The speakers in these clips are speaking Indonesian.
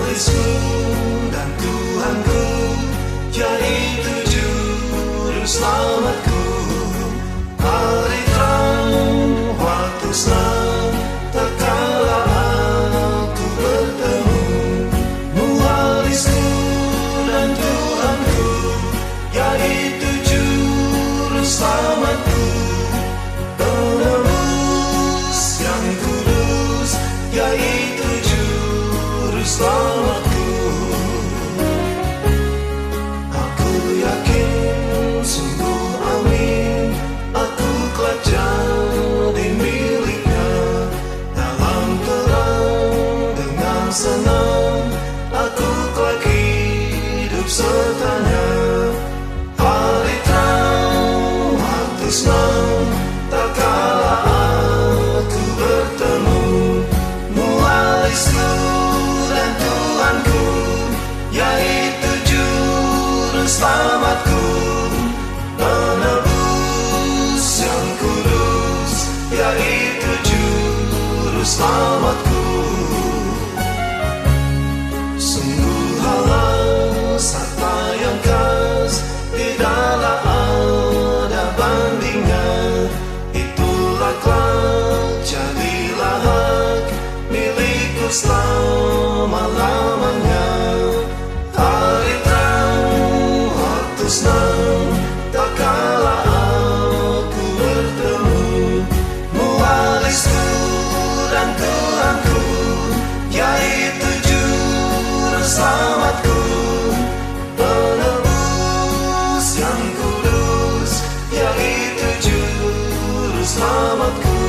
Mualisku dan Tuhanku, yaitu Juru Selamatku. Hari terang, waktu senang, tak kala aku bertemu. Mualisku dan Tuhanku, yaitu Juru Selamatku. Penebus yang kudus, yaitu Juru Selamatku. Aku yakin, sungguh amin, aku kelak jadi miliknya. Dalam terang dengan senang, aku kelak hidup sertanya. Hari terang, waktu senang, tak kala aku bertemu. Mualisku dan Tuhanku, yaitu Juru Selamatku. Penebus yang kudus, yaitu Juru Selamatku. Sungguh halal serta yang khas, tidaklah ada bandingnya. Itulah kelak jadilah hak milikku selama-lamanya. Hari terang, waktu senang, tak kala aku bertemu. Mualisku dan Tuhanku, yaitu Juru Selamatku. Penebus yang kudus, yaitu Juru Selamatku.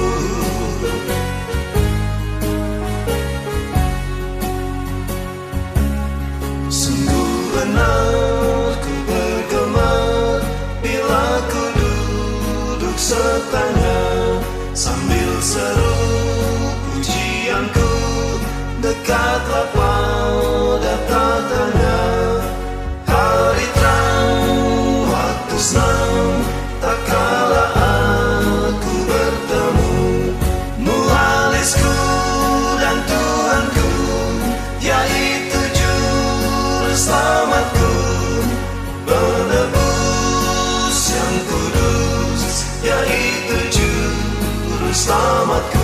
Sungguh benar ku bergemar bila ku duduk sertanya, sambil seru pujianku, dekatlah pada tatanya. Hari terang, waktu senang, tak kala aku bertemu. Mualisku dan Tuhanku, yaitu Juru Selamatku. Penebus yang kudus, yaitu Juru Selamatku.